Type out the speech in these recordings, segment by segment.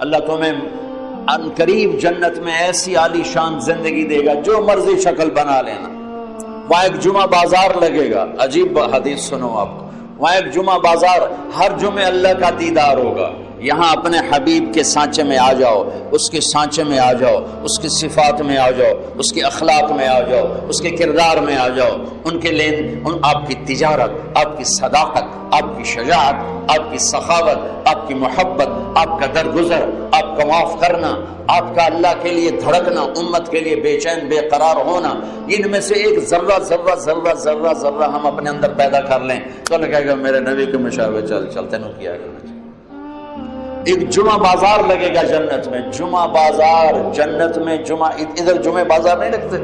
اللہ تمہیں ان قریب جنت میں ایسی عالی شان زندگی دے گا جو مرضی شکل بنا لینا. وہاں ایک جمعہ بازار لگے گا. عجیب حدیث سنو آپ کو. وہاں ایک جمعہ بازار، ہر جمعے اللہ کا دیدار ہوگا. یہاں اپنے حبیب کے سانچے میں آ جاؤ، اس کے سانچے میں آ جاؤ، اس کی صفات میں آ جاؤ، اس کے اخلاق میں آ جاؤ، اس کے کردار میں آ جاؤ. ان کے آپ کی تجارت، آپ کی صداقت، آپ کی شجاعت، آپ کی سخاوت، آپ کی محبت، آپ کا درگزر، آپ کا معاف کرنا، آپ کا اللہ کے لیے دھڑکنا، امت کے لیے بے چین بے قرار ہونا، ان میں سے ایک ذرہ ذرہ ذرہ ذرہ ذرہ ہم اپنے اندر پیدا کر لیں تو اللہ کہے گا میرے نبی کے مشابہ چلتے نو کیا کرنا چاہیے. ایک جمعہ بازار لگے گا جنت میں. جمعہ بازار جنت میں، جمعہ ادھر جمعہ بازار نہیں لگتے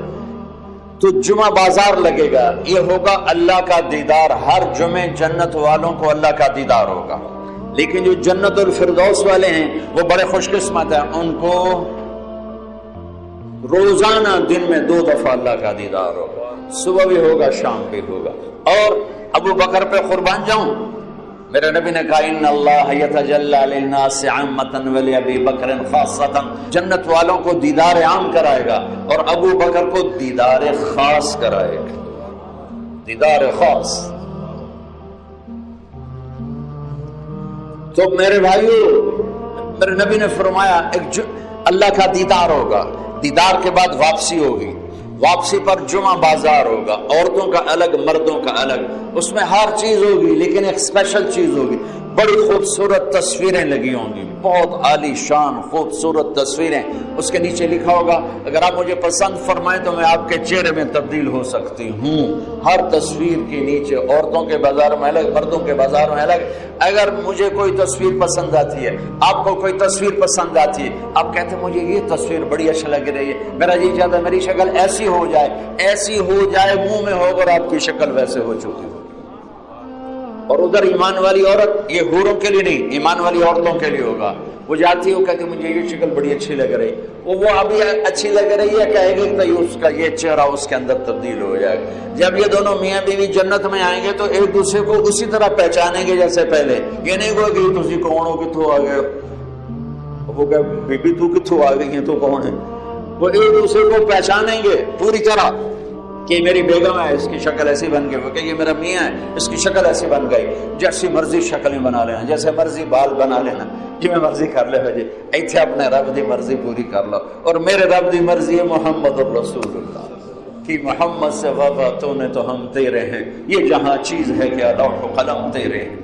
تو جمعہ بازار لگے گا. یہ ہوگا اللہ کا دیدار. ہر جمعے جنت والوں کو اللہ کا دیدار ہوگا. لیکن جو جنت الفردوس والے ہیں وہ بڑے خوش قسمت ہیں، ان کو روزانہ دن میں 2 دفعہ اللہ کا دیدار ہوگا. صبح بھی ہوگا، شام بھی ہوگا. اور ابو بکر پہ قربان جاؤں، میرے نبی نے کہا ان اللہ یتجلی للناس عامۃ ولابی بکر خاصۃ. جنت والوں کو دیدار عام کرائے گا اور ابو بکر کو دیدار خاص کرائے گا. دیدار خاص. تو میرے بھائیو، میرے نبی نے فرمایا اللہ کا دیدار ہوگا. دیدار کے بعد واپسی ہوگی. واپسی پر جمعہ بازار ہوگا. عورتوں کا الگ، مردوں کا الگ. اس میں ہر چیز ہوگی لیکن ایک اسپیشل چیز ہوگی. بڑی خوبصورت تصویریں لگی ہوں گی، بہت عالی شان خوبصورت تصویریں. اس کے نیچے لکھا ہوگا اگر آپ مجھے پسند فرمائیں تو میں آپ کے چہرے میں تبدیل ہو سکتی ہوں. ہر تصویر کے نیچے عورتوں کے بازار میں الگ، مردوں کے بازار میں الگ. اگر مجھے کوئی تصویر پسند آتی ہے، آپ کو کوئی تصویر پسند آتی ہے، آپ کہتے ہیں مجھے یہ تصویر بڑی اچھی لگ رہی ہے، میرا جی چاہتا ہے میری شکل ایسی ہو جائے، ایسی ہو جائے منہ میں ہو اور آپ کی شکل ویسے ہو چکی ہو. اور ادھر ایمان والی عورت، یہ حوروں کے لیے نہیں، ایمان والی عورتوں کے لیے ہوگا. وہ جاتی ہے، وہ کہتی مجھے یہ شکل بڑی اچھی لگ رہی، وہ ابھی اچھی لگ رہی ہے، کہے گی تو اس کا یہ چہرہ اس کے اندر تبدیل ہو جائے گا. جب یہ دونوں میاں بیوی جنت میں آئیں گے تو ایک دوسرے کو اسی طرح پہچانیں گے جیسے پہلے. یہ نہیں کہو کہ تسی کون ہو، کتوں آ گئے. وہ کہ بی بی تو کتوں آ گئی ہے، تو کون ہے. وہ ایک دوسرے کو پہچانیں گے پوری طرح کہ میری بیگم ہے، اس کی شکل ایسی بن گئی. وہ کہ یہ میرا میاں ہے، اس کی شکل ایسی بن گئی. جیسی مرضی شکلیں بنا لینا، جیسے مرضی بال بنا لینا، جی میں مرضی کر لے جی. ایتھے اپنے رب دی مرضی پوری کر لو. اور میرے رب دی مرضی ہے محمد الرسول اللہ کہ محمد سے وفا تو نے تو ہم تیرے ہیں. یہ جہاں چیز ہے کیا لوح و قلم تیرے ہیں.